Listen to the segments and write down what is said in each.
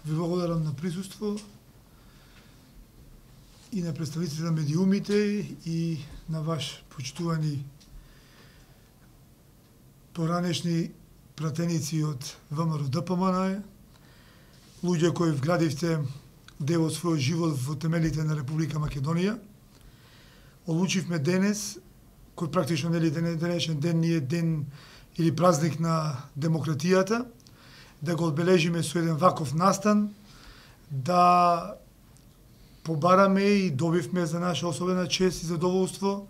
Ви благодарам на присуство и на представителите на медиумите и на ваш почитувани поранешни пратеници од ВМРО ДПМН, луѓе кои вградивте дел од својот живот во темелите на Република Македонија. Одлучивме денес, кој практично нели денешен ден не е ден или празник на демократијата, да го одбележиме со еден ваков настан, да побараме и добивме за наша особена чест и задоволство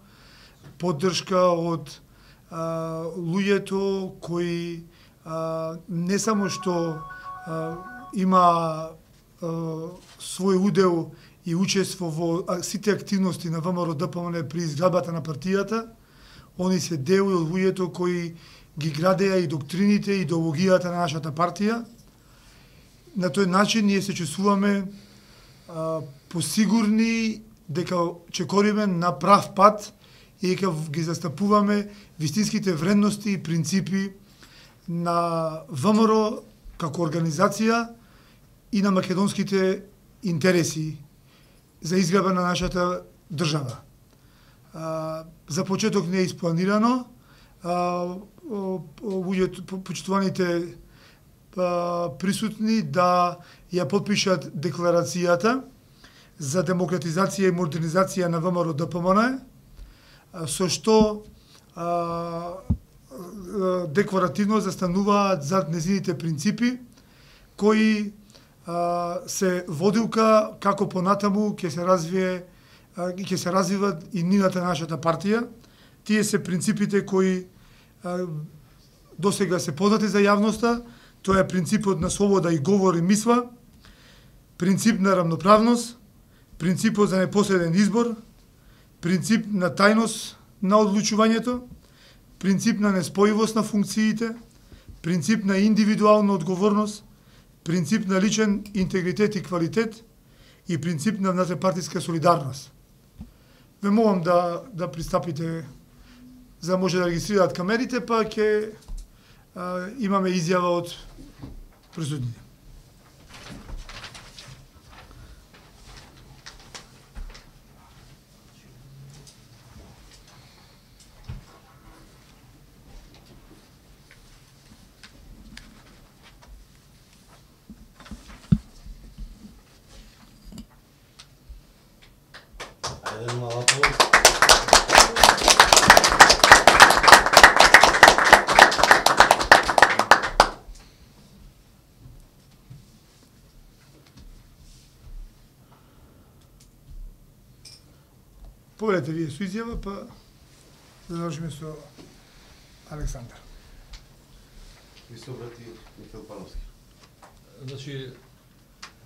поддршка од луѓето кои не само што има свој удел и учество во сите активности на ВМРО ДПМН при изградбата на партијата, они се дел од луѓето кои ги градеа и доктрините и идеологијата на нашата партија. На тој начин ние се чувствуваме посигурни дека ќе кориме на прав пат и дека ги застапуваме вистинските вредности и принципи на ВМРО како организација и на македонските интереси за изградба на нашата држава. За почеток не е испланирано. Почитуваните присутни да ја подпишат декларацијата за демократизација и модернизација на ВМРО ДПМН, со што декларативно застануваат зад незините принципи, кои се водилка како понатаму ќе се развие и ќе се развиват и нината на нашата партија. Тие се принципите кои досега се познати за јавноста. Тоа е принципот на слобода и говор и мисла, принцип на рамноправност, принципот за непосреден избор, принцип на тајност на одлучувањето, принцип на неспојивост на функциите, принцип на индивидуална одговорност, принцип на личен интегритет и квалитет и принцип на внатрепартиска солидарност. Ве молам да пристапите за да може да регистрираат камерите, па ќе имаме изјава од присутните. Повелете вие со изјава, па да завршиме со Александар. Ви се обрати Михаил Пановски. Значи,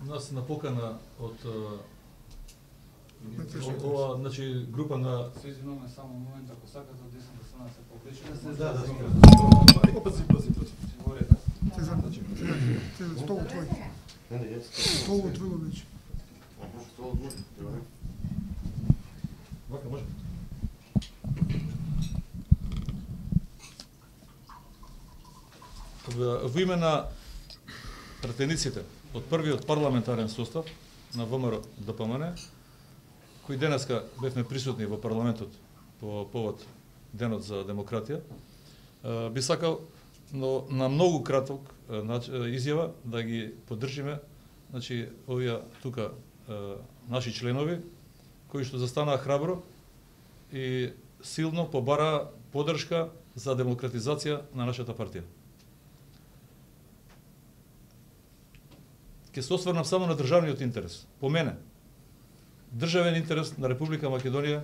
нас на покана од ова, значи, група на... Се извинуваме само момент, ако сакате од десната страна се покричаме. Да. Пази. Говорете. Столот твој. Не, Столот твој вече. Столот може. Вака може? Во име на пратениците од првиот парламентарен состав на ВМРО ДПМН, кои денеска бевме присутни во парламентот по повод Денот за демократија, би сакал на многу краток изјава да ги поддржиме, значи, овие тука наши членови, кои што застанаа храбро и силно побараа поддршка за демократизација на нашата партија. Ќе се осврнам само на државниот интерес. По мене, државен интерес на Република Македонија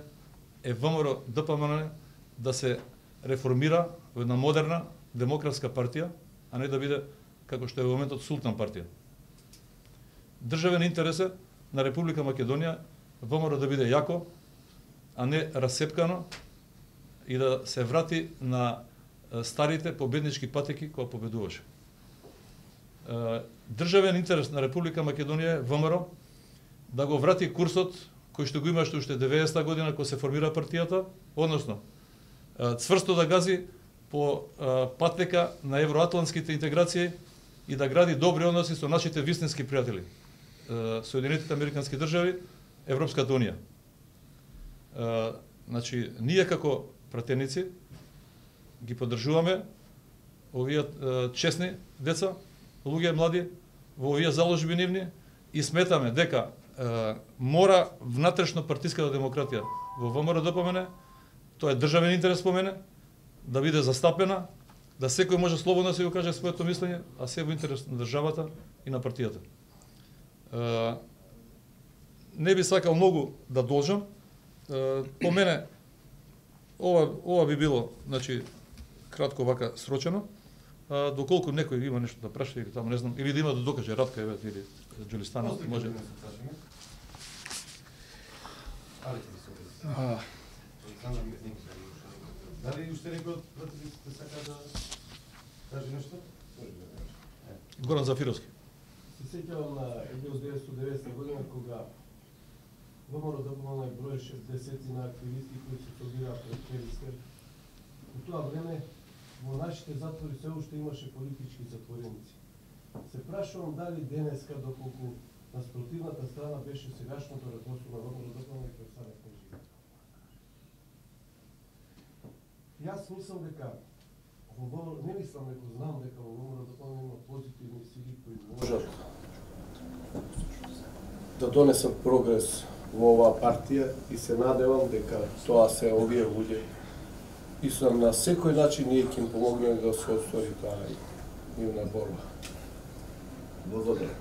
е ВМРО ДПМН да се реформира во една модерна демократска партија, а не да биде како што е во моментот султан партија. Државен интерес е на Република Македонија ВМРО да биде јако, а не расепкано и да се врати на старите победнички патеки кои победуваше. Државен интерес на Република Македонија е ВМРО да го врати курсот кој што го имаше уште 90-та година кога се формира партијата, односно цврсто да гази по патека на евроатлантските интеграции и да гради добри односи со нашите вистински пријатели. Соединетите Американски држави, Европската унија. Значи, ние како пратеници ги поддржуваме овие честни деца, луѓе млади, во овие заложби нивни и сметаме дека мора внатрешно партиската демократија во ВМРО-ДПМН, тоа е државен интерес по мене, да биде застапена, да секој може слободно да се го каже своето мислење, а се во интерес на државата и на партијата. Не би сакал многу да должам. По мене ова би било, значи, кратко вака срочено. Доколку некој има нешто да праша или таму не знам, или да има да докаже Радка еве или Џулистана може. Дали уште некој од пратениците сака да каже нешто? Горан Зафировски. Се сеќавам на 1990 година кога ВМРО-ДПМН броеше десетина на активисти кои се собираа пред Перискер. Во тоа време во нашите затвори се уште имаше политички затвореници. Се прашувам дали денеска, доколку на спротивната страна беше сегашното ръководство на ВМРО-ДПМН и представник на живот. Јас мислам дека не мислам дека знам дека во ВМРО-ДПМН има позитивни сили кои можат да донесат прогрес во оваа партија и се надевам дека тоа се овие луѓе и на секој начин ние ќе им помогнеме да се оствари таа нивна борба. Благодарам.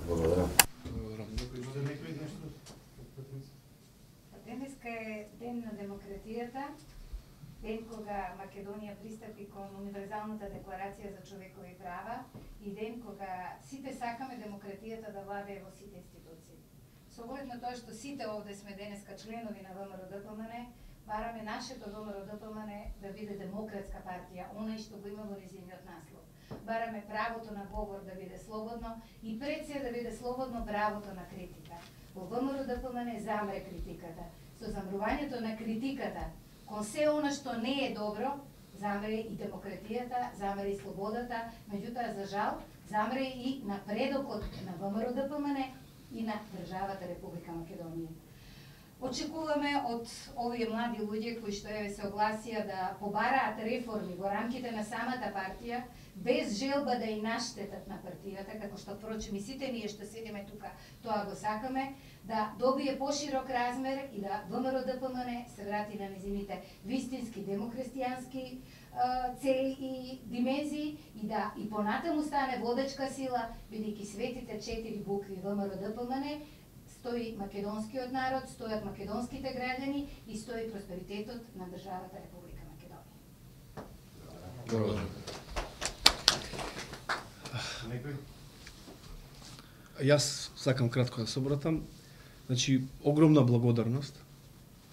Благодарам. Денеска е ден на демократијата, ден кога Македонија пристапи кон Универзалната декларација за човекови права и ден кога сите сакаме демократијата да владее во сите институции. Со оглед на тоа што сите овде сме денеска членови на ВМРО-ДПМН, бараме нашето ВМРО-ДПМН да биде демократска партија, онај што го има во нејзиниот наслов. Бараме правото на говор да биде слободно и пред се да биде слободно правото на критика. Во ВМРО-ДПМН замре критиката. Со замрувањето на критиката кон се она што не е добро, замре и демократијата, замре и слободата, меѓутоа за жал замре и напредокот на ВМРО-ДПМН и на државата Република Македонија. Очекуваме од овие млади луѓе кои што се огласија да побараат реформи во рамките на самата партија, без желба да и наштетат на партијата, како што впрочем и сите ние што седиме тука тоа го сакаме, да добие поширок размер и да ВМРО-ДПМН се врати на незините вистински демокристијански цели и димензии и да и понатаму стане водечка сила, бидејќи светите 4 букви ВМРО-ДПМН стои македонскиот народ, стојат македонските граѓани и стои просперитетот на државата Република Македонија. Јас сакам кратко да се обратам. Значи, огромна благодарност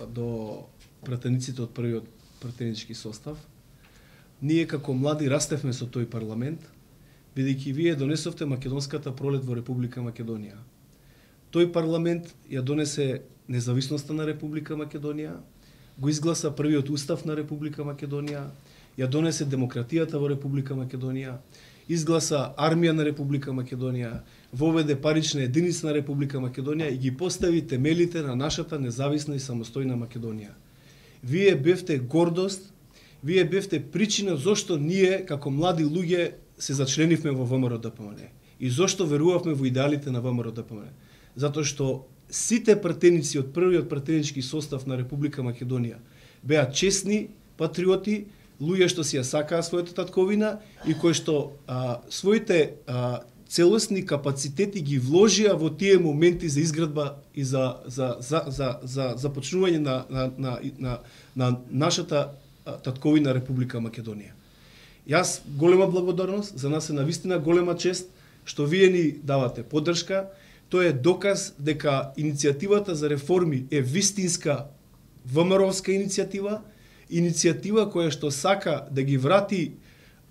до пратениците од првиот пратенички состав. Ние како млади растевме со тој парламент, бидејќи вие донесовте македонската пролет во Република Македонија. Тој парламент ја донесе независноста на Република Македонија, го изгласа првиот устав на Република Македонија, ја донесе демократијата во Република Македонија, изгласа армија на Република Македонија, воведе парична единица на Република Македонија и ги постави темелите на нашата независна и самостојна Македонија. Вие бевте гордост, вие бевте причина зошто ние како млади луѓе се зачленивме во ВМРО-ДПМН и зошто верувавме во идеалите на ВМРО-ДПМН. Затоа што сите пратеници од првиот пратенички состав на Република Македонија беа честни патриоти, луѓе што си ја сакаа својата татковина и кои што своите целосни капацитети ги вложија во тие моменти за изградба и за започнување на нашата татковина Република Македонија. Јас голема благодарност, за нас е навистина голема чест што вие ни давате поддршка. Тоа е доказ дека иницијативата за реформи е вистинска ВМРО-овска иницијатива, иницијатива која што сака да ги врати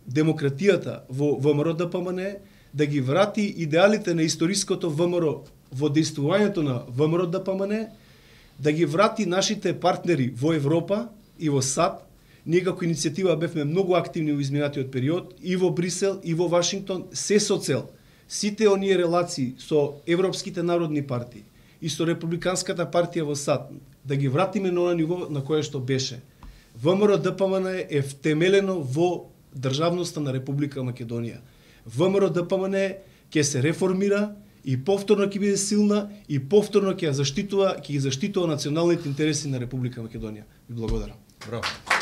демократијата во ВМРО-ДПМН, да ги врати идеалите на историското ВМРО во действувањето на ВМРО-ДПМН, да ги врати нашите партнери во Европа и во САД. Ние како иницијатива бевме многу активни во изминатиот период и во Брисел и во Вашингтон, се со цел сите оние релации со европските народни партии и со републиканската партија во САД да ги вратиме на ниво на кое што беше. ВМРО ДПМН е втемелено во државноста на Република Македонија. ВМРО ДПМН ќе се реформира и повторно ќе биде силна и повторно ќе ги заштитува националните интереси на Република Македонија. Ви благодарам. Браво.